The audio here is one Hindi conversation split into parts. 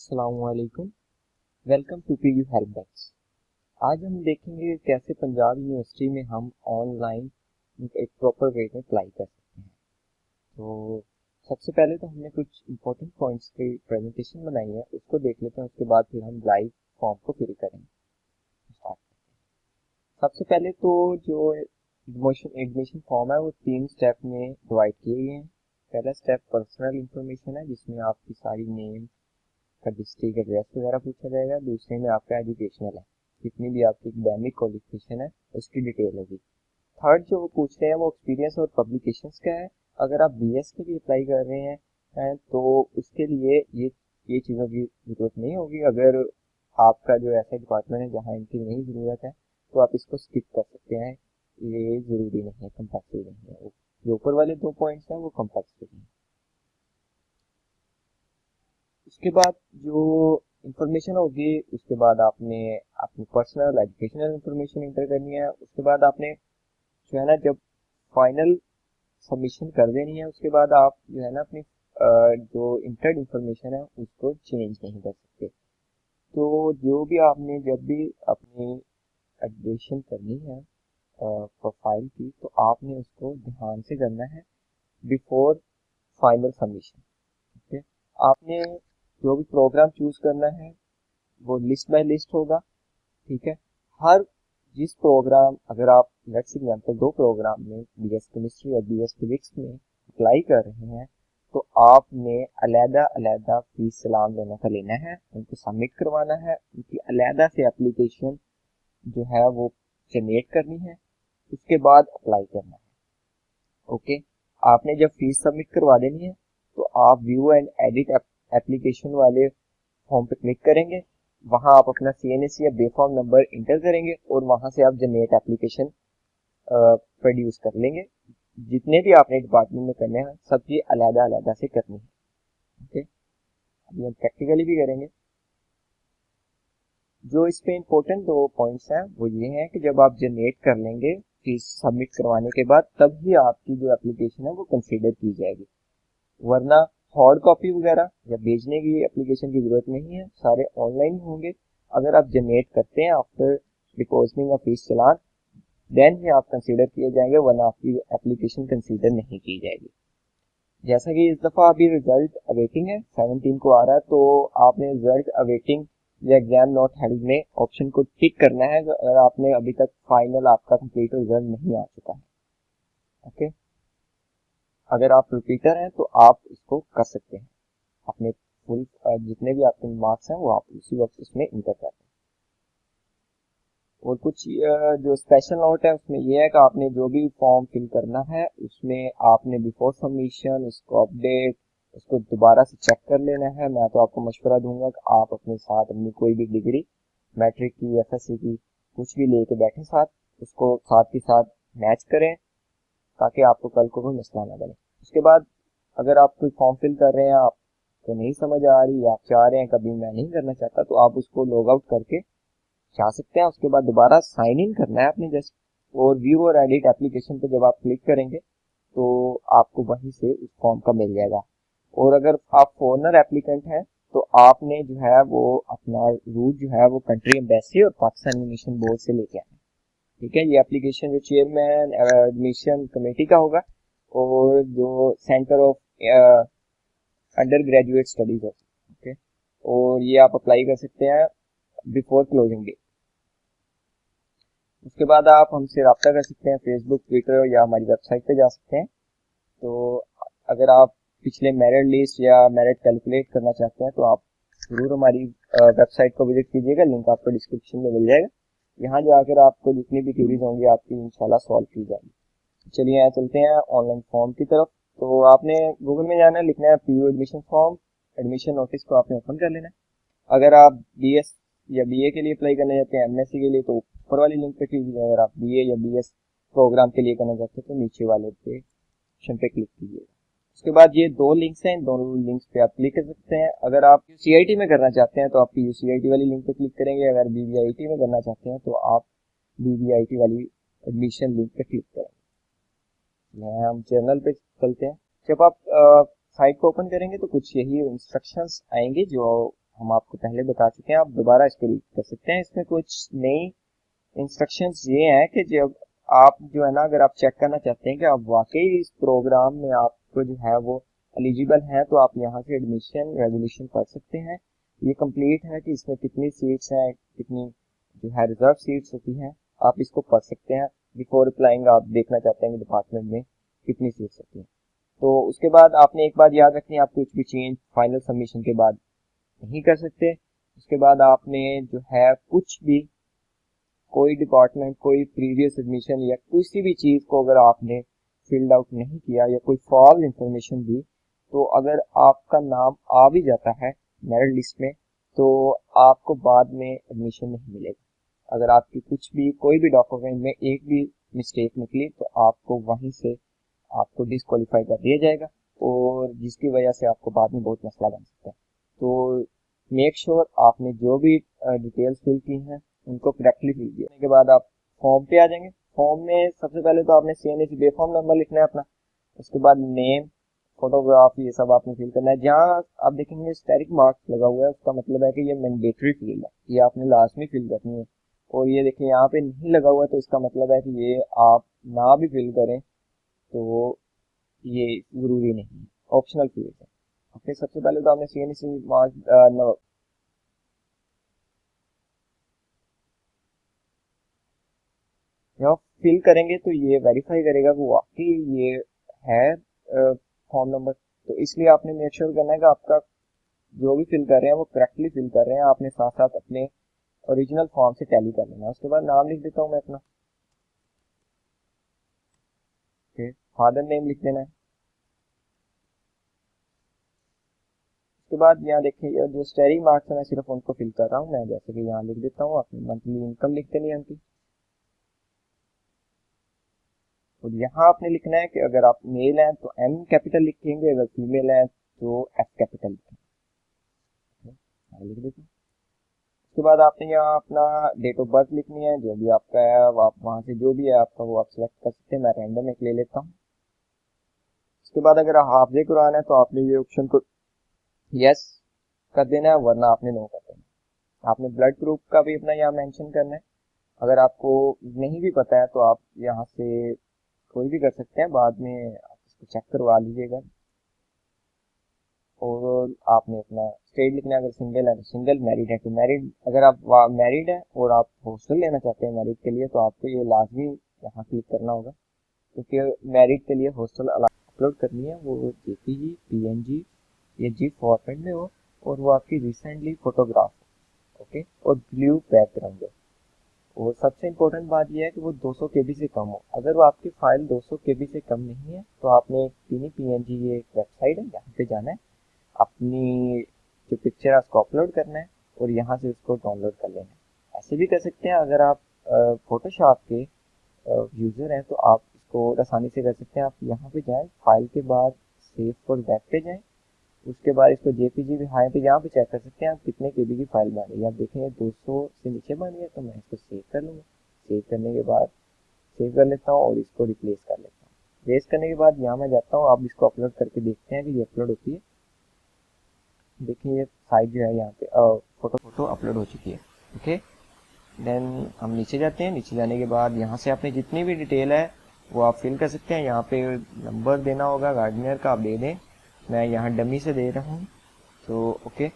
अस्सलामुअलैकुम। Welcome to PU help desk. आज हम देखेंगे कैसे पंजाब यूनिवर्सिटी में हम ऑनलाइन एक प्रॉपर वे में अप्लाई कर सकते हैं। तो सबसे पहले तो हमने कुछ इंपॉर्टेंट पॉइंट्स की प्रेजेंटेशन बनाई है, उसको देख लेते हैं। उसके बाद फिर हम लाइव फॉर्म को फिल करेंगे। स्टार्ट। सबसे पहले तो जो एडमिशन फॉर्म है वो 3 स्टेप में डिवाइड किए गए हैं। पहला स्टेप पर्सनल इंफॉर्मेशन है, जिसमें आपकी सारी नेम का डिस्ट्रिक्ट एड्रेस वगैरह पूछा जाएगा। दूसरे में आपका एजुकेशनल है, जितनी भी आपकी एकेडमिक क्वालिफिकेशन है उसकी डिटेल होगी। थर्ड जो वो पूछ रहे हैं वो एक्सपीरियंस और पब्लिकेशंस का है। अगर आप बीएस के लिए अप्लाई कर रहे हैं तो उसके लिए ये चीज़ों की ज़रूरत नहीं होगी। अगर आपका जो ऐसा डिपार्टमेंट है जहाँ इनकी नहीं ज़रूरत है तो आप इसको स्किप कर सकते हैं। ये ज़रूरी नहीं है, कंपल्सरी नहीं है। जो ऊपर वाले 2 पॉइंट्स हैं वो कंपल्सरी हैं। उसके बाद जो इंफॉर्मेशन होगी, उसके बाद आपने अपनी पर्सनल एजुकेशनल इंफॉर्मेशन इंटर करनी है। उसके बाद आपने जो है ना, जब फाइनल सबमिशन कर देनी है, उसके बाद आप जो है ना अपनी जो इंटर्ड इंफॉर्मेशन है उसको चेंज नहीं कर सकते। तो जो भी आपने जब भी अपनी एडिशन करनी है प्रोफाइल की, तो आपने उसको ध्यान से करना है बिफोर फाइनल सबमिशन। ओके। आपने जो भी प्रोग्राम चूज करना है वो लिस्ट बाय लिस्ट होगा। ठीक है। हर जिस प्रोग्राम, अगर आप लेट्स एग्जांपल 2 प्रोग्राम में बीएस केमिस्ट्री और बीएस फिजिक्स में अप्लाई कर रहे हैं, तो आपने अलहदा अलहदा फीस सलाम दोनों का लेना है, उनको सबमिट करवाना है, उनकी अलहदा से एप्लीकेशन जो है वो जनरेट करनी है, उसके बाद अप्लाई करना है। ओके। आपने जब फीस सबमिट करवा देनी है तो आप व्यू एंड एडिट एप्लीकेशन वाले फॉर्म पे क्लिक करेंगे। वहां आप अपना सीएनएसी या बेफॉर्म नंबर इंटर करेंगे और वहां से आप जनरेट एप्लीकेशन प्रोड्यूस कर लेंगे। जितने भी आपने डिपार्टमेंट में करने हैं सबकी अलहदा अलहदा से करनी है। ओके। अभी हम प्रैक्टिकली भी करेंगे। जो इस पे इम्पोर्टेंट 2 पॉइंट्स हैं वो ये हैं कि जब आप जनरेट कर लेंगे फीस सबमिट करवाने के बाद, तब ही आपकी जो एप्लीकेशन है वो कंसीडर की जाएगी। वरना हार्ड कॉपी वगैरह या भेजने की एप्लीकेशन की जरूरत नहीं है, सारे ऑनलाइन होंगे। अगर आप जनरेट करते हैं आफ्टर डिपॉजिटिंग ऑफ फीस चालान, देन ही आप कंसीडर किए जाएंगे, वरना आपकी एप्लीकेशन कंसीडर नहीं की जाएगी। जैसा कि इस दफ़ा अभी रिजल्ट अवेटिंग है, 17 को आ रहा है, तो आपने रिजल्ट अवेटिंग या एग्जाम नॉट हेल्ड में ऑप्शन को टिक करना है अगर आपने अभी तक फाइनल आपका कंप्लीट रिजल्ट नहीं आ चुका है। ओके। अगर आप रिपीटर हैं तो आप इसको कर सकते हैं। अपने फुल जितने भी आपके मार्क्स हैं वो आप उसी वक्त उसमें इंटर कर दें। और कुछ जो स्पेशल नोट है उसमें यह है कि आपने जो भी फॉर्म फिल करना है उसमें आपने बिफोर सबमिशन उसको अपडेट, उसको दोबारा से चेक कर लेना है। मैं तो आपको मशवरा दूंगा कि आप अपने साथ अपनी कोई भी डिग्री, मैट्रिक की, एफएससी की, कुछ भी लेके बैठे साथ, उसको साथ के साथ मैच करें, ताकि आपको कल को कोई मसला ना बने। उसके बाद अगर आप कोई फॉर्म फिल कर रहे हैं, आपको नहीं समझ आ रही, आप चाह रहे हैं कभी मैं नहीं करना चाहता, तो आप उसको लॉग आउट करके जा सकते हैं। उसके बाद दोबारा साइन इन करना है आपने जस्ट, और व्यू और एडिट एप्लीकेशन पे जब आप क्लिक करेंगे तो आपको वहीं से उस फॉर्म का मिल जाएगा। और अगर आप फॉरनर एप्लीकेंट हैं तो आपने जो है वो अपना रूट जो है वो कंट्री एम्बेसी और पाकिस्तान एडमिशन बोर्ड से लेके आना है। ठीक है। ये एप्लीकेशन जो चेयरमैन एडमिशन कमेटी का होगा और जो centre of under graduate studies होगा। ओके। और ये आप अप्लाई कर सकते हैं बिफोर क्लोजिंग डे। उसके बाद आप हमसे रब्ता कर सकते हैं फेसबुक, ट्विटर या हमारी वेबसाइट पे जा सकते हैं। तो अगर आप पिछले मेरिट लिस्ट या मेरिट कैलकुलेट करना चाहते हैं तो आप जरूर हमारी वेबसाइट को विजिट कीजिएगा, लिंक आपको डिस्क्रिप्शन में मिल जाएगा। यहाँ जाकर आपको जितनी भी क्यूरीज होंगी आपकी इंशाल्लाह सॉल्व की जाएगी। चलिए यहाँ चलते हैं ऑनलाइन फॉर्म की तरफ। तो आपने गूगल में जाना है, लिखना है PU admission form, admission notice को आपने ओपन कर लेना है। अगर आप बीएस या बीए के लिए अप्लाई करना चाहते हैं, एमएससी के लिए, तो ऊपर वाली लिंक पे क्लिक कीजिए। अगर आप बीए या बीएस प्रोग्राम के लिए करना चाहते हैं तो नीचे वाले पे ऑप्शन पे क्लिक कीजिए। उसके बाद ये 2 लिंक्स हैं, इन दोनों लिंक्स पे आप क्लिक कर सकते हैं। अगर आप सीआईटी में करना चाहते हैं तो आप यूसीआईटी वाली लिंक पे क्लिक करेंगे। अगर बीबीआईटी में करना चाहते हैं तो आप बीबीआईटी वाली एडमिशन लिंक पे क्लिक करेंगे। हम चैनल पे चलते हैं। जब आप साइट को ओपन करेंगे तो कुछ यही इंस्ट्रक्शंस आएंगे जो हम आपको पहले बता चुके हैं, आप दोबारा इसको रीड कर सकते हैं। इसमें कुछ नई इंस्ट्रक्शंस ये हैं कि जब आप जो है ना, अगर आप चेक करना चाहते हैं कि आप वाकई इस प्रोग्राम में आपको जो है वो एलिजिबल हैं, तो आप यहाँ से एडमिशन रेगुलेशन पढ़ सकते हैं। ये कंप्लीट है कि इसमें कितनी सीट्स हैं, कितनी जो है रिजर्व सीट्स होती हैं, आप इसको पढ़ सकते हैं। बिफोर अप्लाइंग आप देखना चाहते हैं कि डिपार्टमेंट में कितनी सीट्स होती हैं। तो उसके बाद आपने एक बात याद रखनी है, आप कुछ भी चेंज फाइनल सबमिशन के बाद नहीं कर सकते। उसके बाद आपने जो है कुछ भी कोई डिपार्टमेंट, कोई प्रीवियस एडमिशन या किसी भी चीज़ को अगर आपने फिल्ड आउट नहीं किया या कोई फॉल्स इंफॉर्मेशन दी, तो अगर आपका नाम आ भी जाता है मेरिट लिस्ट में, तो आपको बाद में एडमिशन नहीं मिलेगा। अगर आपकी कुछ भी कोई भी डॉक्यूमेंट में एक भी मिस्टेक निकली, तो आपको वहीं से आपको डिस्क्वालीफाई कर दिया जाएगा, और जिसकी वजह से आपको बाद में बहुत मसला बन सकता है। तो मेक श्योर आपने जो भी डिटेल्स फिल की हैं उनको करेक्टली फिल किया। के बाद आप फॉर्म पे आ जाएंगे। फॉर्म में सबसे पहले तो आपने CNC बेफॉर्म नंबर लिखना है अपना। उसके बाद नेम, फोटोग्राफ, ये सब आपने फिल करना है। जहाँ आप देखेंगे स्टैटिक मार्क्स लगा हुआ है, उसका मतलब है कि ये मैंडेटरी फील्ड है, ये आपने लास्ट में फिल करनी है। और ये देखिए यहाँ पे नहीं लगा हुआ है, तो इसका मतलब है कि ये आप ना भी फिल करें तो ये जरूरी नहीं है, ऑप्शनल फील्ड है। ओके, सबसे पहले तो आपने CNC मार्क्स जब फिल करेंगे तो ये वेरीफाई करेगा कि वाकई ये है फॉर्म नंबर। तो इसलिए आपने मेक श्योर करना है कि आपका जो भी फिल कर रहे हैं वो करेक्टली फिल कर रहे हैं। आपने साथ साथ अपने ओरिजिनल फॉर्म से टैली कर लेना है। उसके बाद नाम लिख देता हूँ मैं अपना। फादर नेम लिख देना है। उसके बाद यहाँ देखिए जो स्टडी मार्क्स है, मैं सिर्फ उनको फिल कर रहा हूँ। मैं जैसे कि यहाँ लिख देता हूँ, अपनी मंथली इनकम लिख देनी है उनकी। और यहाँ आपने लिखना है कि अगर आप मेल हैं तो M कैपिटल लिखेंगे, अगर फीमेल है तो F कैपिटल लिखेंगे। लिख देते हैं। उसके बाद आपने यहाँ अपना डेट ऑफ बर्थ लिखनी है, जो भी आपका है आप वहाँ से जो भी है आपका वो आप सिलेक्ट कर सकते हैं। मैं रैंडम एक ले लेता हूँ। उसके बाद अगर हाफजे कुरान है तो आपने ये ऑप्शन को यस कर देना है, वरना आपने नो कर देना है। आपने ब्लड ग्रुप का भी अपना यहाँ मेंशन करना है। अगर आपको नहीं भी पता है तो आप यहाँ से कोई भी कर सकते हैं, बाद में आप इसको चेक करवा लीजिएगा। और आपने अपना स्टेट लिखना है, अगर सिंगल है तो सिंगल, मैरिड है तो मैरिड। अगर आप मैरिड है और आप हॉस्टल लेना चाहते हैं मैरिड के लिए, तो आपको ये लाजमी यहाँ क्लिक करना होगा, क्योंकि मैरिड के लिए हॉस्टल अपलोड करनी है। वो JPG, PNG या GIF फॉर्मेट में हो, और वो आपकी रिसेंटली फोटोग्राफ हो, ओके, और ब्लू बैकग्राउंड हो। और सबसे इम्पोर्टेंट बात यह है कि वो 200 KB से कम हो। अगर वो आपकी फाइल 200 KB से कम नहीं है, तो आपने PNG, ये एक वेबसाइट है, यहाँ पे जाना है, अपनी जो पिक्चर है उसको अपलोड करना है और यहाँ से उसको डाउनलोड कर लेना है। ऐसे भी कर सकते हैं, अगर आप फोटोशॉप के यूज़र हैं तो आप इसको आसानी से कर सकते हैं। आप यहाँ पे जाएं, फाइल के बाद सेव फॉर बैक पे जाएं, उसके बाद इसको JPG भी हाई पे यहाँ पे चेक कर सकते हैं आप कितने KB की फाइल बन रही है। आप देखेंगे 200 से नीचे बन गया, तो मैं इसको सेव कर लूँगा। सेव करने के बाद सेव कर लेता हूँ और इसको रिप्लेस कर लेता हूँ। रिप्लेस करने के बाद यहाँ मैं जाता हूँ, आप इसको अपलोड करके देखते हैं कि ये अपलोड होती है। देखिए ये साइट जो है यहाँ पे फोटो अपलोड हो चुकी है। ओके, देन हम नीचे जाते हैं। नीचे जाने के बाद यहाँ से आपने जितनी भी डिटेल है वो आप फिल कर सकते हैं। यहाँ पे नंबर देना होगा गार्डनियर का, आप दे दें। मैं यहाँ डमी से दे रहा हूँ। तो ओके,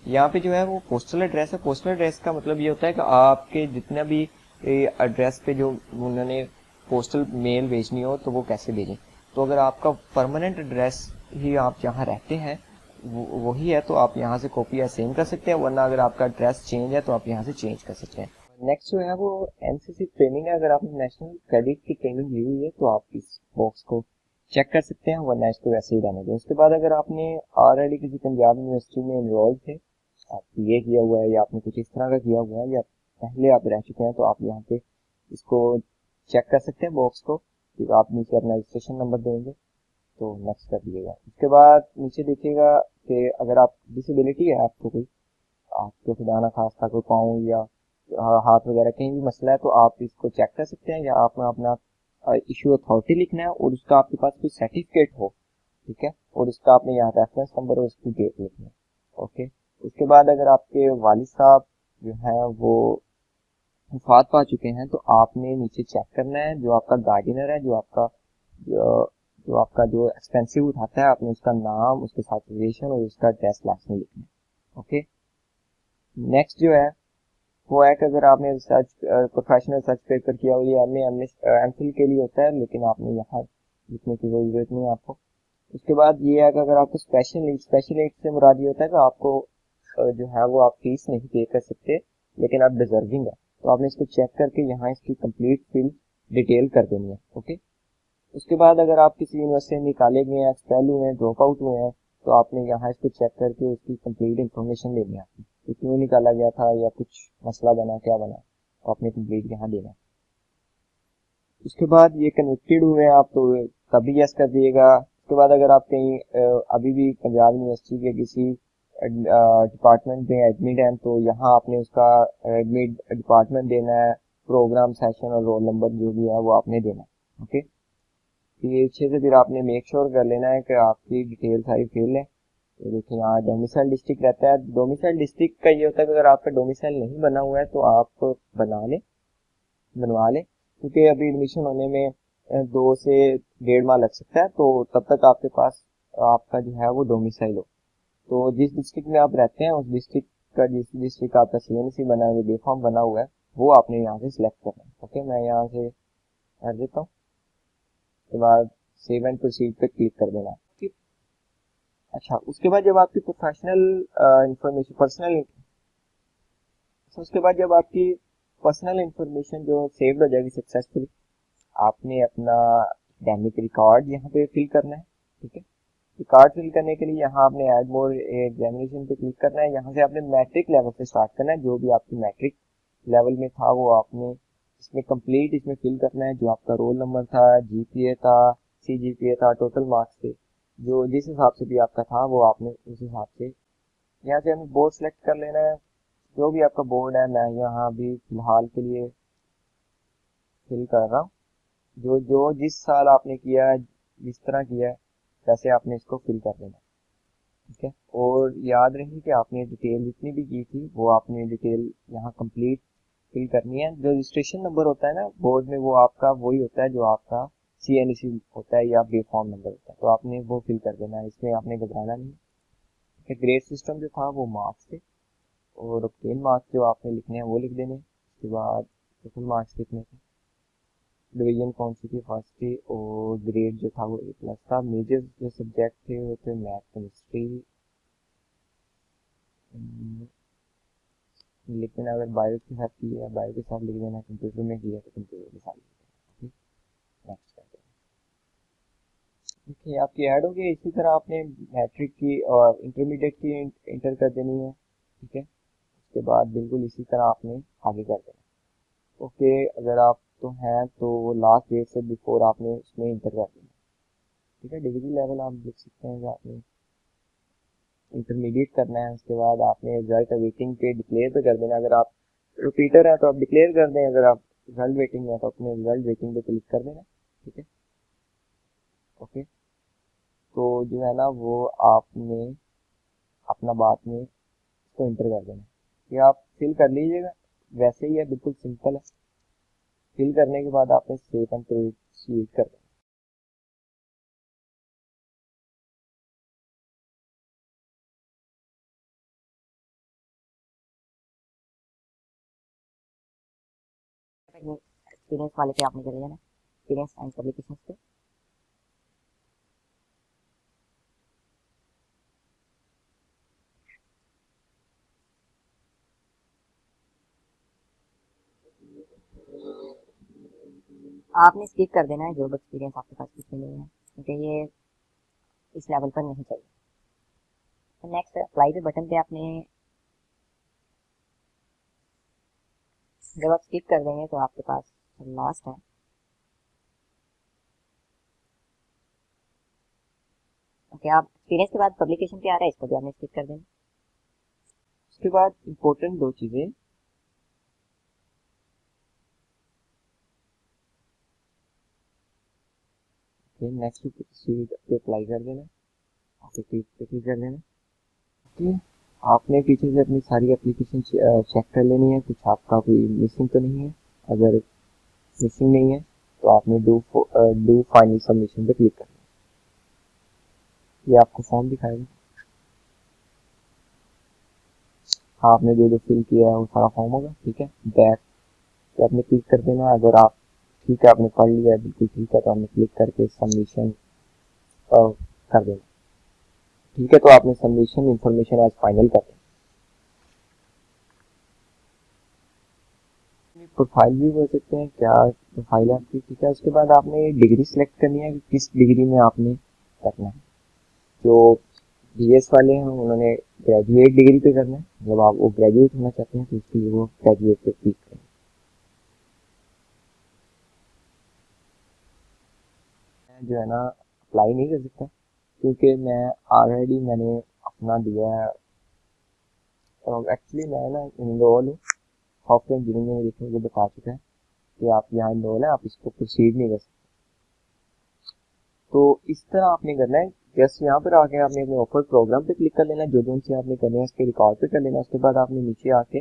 यहाँ पे जो है वो पोस्टल एड्रेस है। पोस्टल एड्रेस का मतलब ये होता है कि आपके जितना भी एड्रेस पे जो उन्होंने पोस्टल मेल भेजनी हो तो वो कैसे भेजें। तो अगर आपका परमानेंट एड्रेस ही आप जहाँ रहते हैं वही है, तो आप यहाँ से कॉपी या सेम कर सकते हैं, वरना अगर आपका एड्रेस चेंज है तो आप यहाँ से चेंज कर सकते हैं। नेक्स्ट जो है वो NCC ट्रेनिंग है। अगर आपने नेशनल क्रेडिट की ट्रेनिंग ली हुई है तो आप इस बॉक्स को चेक कर सकते हैं, वरना इसको वैसे ही रहने दें। उसके बाद अगर आपने ऑलरेडी किसी पंजाब यूनिवर्सिटी में इनरोल थे, आप PA किया हुआ है या आपने कुछ इस तरह का किया हुआ है, या पहले आप रह चुके हैं, तो आप यहाँ पे इसको चेक कर सकते हैं बॉक्स को। फिर आप नीचे अपना रजिस्ट्रेशन नंबर देंगे तो नेक्स्ट कर दीजिएगा। उसके बाद नीचे देखिएगा कि अगर आप डिसेबिलिटी है आपको कोई, आपको खुदा ना खास्ता कोई पाँव या हाथ वगैरह कहीं भी मसला है, तो आप इसको चेक कर सकते हैं। या आप अपना इशू अथॉरिटी लिखना है और उसका आपके पास कोई सर्टिफिकेट हो, ठीक है, और उसका आपने यहाँ रेफरेंस नंबर और उसकी डेट लिखना है। ओके, उसके बाद अगर आपके वालिद साहब जो है वो वफात पा चुके हैं तो आपने नीचे चेक करना है, जो आपका गार्डिनर है, जो, जो आपका जो एक्सपेंसिव उठाता है, आपने उसका नाम, उसके साथ रिलेशन और उसका एड्रेस लास्ट में लिखना है। ओके, नेक्स्ट जो है वो है कि अगर आपने रिसर्च प्रोफेशनल रिसर्च पेपर किया हो, ये एमफिल के लिए होता है, लेकिन आपने यहाँ लिखने की कोई जरूरत नहीं है आपको। उसके बाद ये है कि अगर आपको स्पेशल नीड से मुराद ये होता है कि आपको जो है वो आप फीस नहीं पे कर सकते, लेकिन आप डिजर्विंग है, तो आपने इसको चेक करके यहाँ इसकी कंप्लीट फिल डिटेल कर देनी है। ओके, उसके बाद अगर आप किसी यूनिवर्सिटी में निकाले गए हैं, एक्सपेल हुए हैं, ड्रॉप आउट हुए हैं, तो आपने यहाँ इसको चेक करके उसकी कंप्लीट इंफॉर्मेशन देनी है आपकी, तो क्यों निकाला गया था या कुछ मसला बना, क्या बना, तो आपने कंप्लीट यहाँ देना है। उसके बाद ये कन्विक्टेड हुए हैं आप, तो तभी यस कर दिएगा। उसके बाद अगर आप कहीं अभी भी पंजाब यूनिवर्सिटी के किसी डिपार्टमेंट में एडमिट हैं, तो यहाँ आपने उसका एडमिट डिपार्टमेंट देना है, प्रोग्राम सेशन और रोल नंबर जो भी है वो आपने देना है। ओके, ये अच्छे से फिर आपने मेक श्योर कर लेना है कि आपकी डिटेल सारी फिल है। तो देखिए यहाँ डोमिसाइल डिस्ट्रिक्ट रहता है। डोमिसाइल डिस्ट्रिक्ट का ये होता है कि अगर आपका डोमिसाइल नहीं बना हुआ है तो आप बनवा लें, क्योंकि अभी एडमिशन होने में 2 से 1.5 माह लग सकता है, तो तब तक आपके पास आपका जो है वो डोमिसाइल हो। तो जिस डिस्ट्रिक्ट में आप रहते हैं उस डिस्ट्रिक्ट का, जिस डिस्ट्रिक्ट का आपका सीएनसी बना है, बे फॉर्म बना हुआ है, वो आपने यहाँ से सिलेक्ट करना है। ओके, मैं यहाँ से कर देता हूँ, उसके बाद सेव एंड प्रोसीड पे क्लिक कर देना। अच्छा, उसके बाद जब आपकी प्रोफेशनल इंफॉर्मेशन पर्सनल उसके बाद जब आपकी पर्सनल इंफॉर्मेशन जो सेव हो जाएगी सक्सेसफुली, आपने अपना एकेडमिक रिकॉर्ड यहाँ पे फिल करना है। ठीक है, रिकॉर्ड फिल करने के लिए यहाँ आपने ऐड मोर एग्जामिनेशन पे क्लिक करना है। यहाँ से आपने मैट्रिक लेवल से स्टार्ट करना है, जो भी आपकी मैट्रिक लेवल में था वो आपने इसमें कंप्लीट इसमें फिल करना है। जो आपका रोल नंबर था, जीपीए था, सीजीपीए था, टोटल मार्क्स थे, जो जिस हिसाब से भी आपका था वो आपने उस हिसाब से यहाँ से हमें बोर्ड सेलेक्ट कर लेना है। जो भी आपका बोर्ड है, मैं यहाँ अभी फिलहाल के लिए फिल कर रहा हूँ। जो जो जिस साल आपने किया है, जिस तरह किया है, वैसे आपने इसको फिल कर देना। ठीक है, और याद रहे कि आपने डिटेल जितनी भी की थी वो आपने डिटेल यहाँ कंप्लीट फिल करनी है। जो रजिस्ट्रेशन नंबर होता है ना बोर्ड में, वो आपका वही होता है जो आपका सीएनसी होता है या बे फॉर्म नंबर होता है, तो आपने वो फिल कर देना है, इसमें आपने घबराना नहीं। ग्रेड सिस्टम जो था वो मार्क्स थे, और ऑब्टेन मार्क्स जो आपने लिखने हैं वो लिख देने। उसके बाद टोटल मार्क्स लिखने थे, डिवीजन कौन सी थी, फर्स्ट थी, और ग्रेड जो था वो A+ था। मेजर जो सब्जेक्ट थे वो थे मैथ, केमिस्ट्री, लेकिन अगर बायो के साथ किया बायो के साथ लिख देना, कंप्यूटर में किया तो कंप्यूटर के साथ लिख देना। नेक्स्ट कर देना। देखिए आपकी ऐड हो गई। इसी तरह आपने मैट्रिक की और इंटरमीडिएट की इंटर कर देनी है। ठीक है, उसके बाद बिल्कुल इसी तरह आपने आगे कर देना। ओके, अगर आप तो हैं तो लास्ट डेट से बिफोर आपने उसमें इंटर कर देना। ठीक है, डिग्री लेवल आप लिख सकते हैं कि आपने इंटरमीडिएट करना है। उसके बाद आपने रिजल्ट वेटिंग पे डिक्लेयर पे कर देना। अगर आप रिपीटर है तो आप डिक्लेयर कर दें, अगर आप रिजल्ट वेटिंग है तो अपने रिजल्ट वेटिंग पे क्लिक कर देना। ठीक है, ओके, तो जो है ना वो आपने अपना बाद में इसको इंटर कर देना। ये आप फिल कर लीजिएगा, वैसे ही है, बिल्कुल सिंपल है। फिल करने के बाद आपने सेव एंड प्रोसीड कर देना। एक्सपीरियंस वाले पे आपने चले जाना, एक्सपीरियंस एंड पब्लिकेशंस पे। आपने स्किप कर देना है जॉब एक्सपीरियंस आपके पास कुछ नहीं है, क्योंकि ये इस लेवल पर नहीं चाहिए। तो नेक्स्ट अप्लाई पे बटन पे आपने जब आप स्किप कर देंगे तो आपके पास लास्ट है। ओके, आप एक्सपीरियंस के बाद पब्लिकेशन पे आ रहा है, इसको भी आपने स्किप कर देना। उसके बाद इम्पोर्टेंट 2 चीज़ें, नेक्स्ट प्रोसीड पे अप्लाई कर देना, ओके, क्लिक पे क्लिक कर देना। ओके, आपने पीछे से अपनी सारी एप्लीकेशन चेक कर लेनी है, कुछ आपका कोई मिसिंग तो नहीं है। अगर मिसिंग नहीं है तो आपने डू फाइनल सबमिशन पे क्लिक करना है। ये आपको फॉर्म दिखाएगा। हाँ, आपने जो जो फिल किया है वो सारा फॉर्म होगा, ठीक है। बैक पे आपने क्लिक कर देना है। अगर आप ठीक है, आपने पढ़ लिया है, बिल्कुल ठीक है, तो आपने क्लिक करके सबमिशन कर देना, ठीक है। तो आपने सबमिशन इंफॉर्मेशन एज फाइनल कर देना। प्रोफाइल भी कर सकते हैं, क्या प्रोफाइल है आपकी, ठीक है। उसके बाद आपने डिग्री सिलेक्ट करनी है कि किस डिग्री में आपने करना है। जो बीएस वाले हैं उन्होंने ग्रेजुएट डिग्री पे करना है। जब आप वो ग्रेजुएट होना चाहते हैं तो उसके लिए वो ग्रेजुएट पे क्लिक करें। मैं जो है ना अप्लाई नहीं कर सकता, क्योंकि मैं ऑलरेडी मैंने अपना दिया है। एक्चुअली मैं ना इनरोल हूँ सॉफ्टवेयर इंजीनियरिंग में, देखने मुझे बता चुका है कि आप यहाँ इनरोल है, आप इसको प्रोसीड नहीं कर सकते। तो इस तरह आपने करना है। जस्ट यहाँ पर आके आपने अपने ऑफर प्रोग्राम पे क्लिक कर लेना, जो जो से आपने करना है उसके रिकॉर्ड पे कर लेना। उसके बाद आपने नीचे आके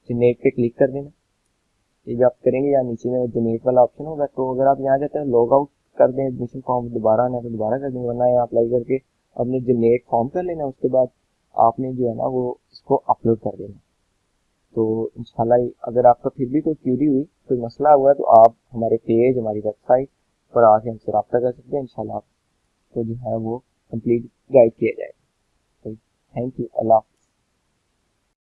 जनरेट पे क्लिक कर देना। ये जब आप करेंगे या नीचे में जनरेट वाला ऑप्शन होगा, तो अगर आप यहाँ जाते हैं लॉग आउट कर दें, एडमिशन फॉर्म दोबारा आना है तो दोबारा कर दें, वरना यहाँ अप्लाई करके अपने जनरेट फॉर्म कर लेना। उसके बाद आपने जो है ना वो इसको अपलोड कर देना। तो इंशाल्लाह अगर आपका फिर भी कोई क्यूरी हुई, कोई मसला हुआ, तो आप हमारे पेज, हमारी वेबसाइट पर आके हमसे रब्ता कर सकते हैं। इंशाल्लाह आपको जो है वो कंप्लीट गाइड किया जाएगा। Thank you. अल्लाह।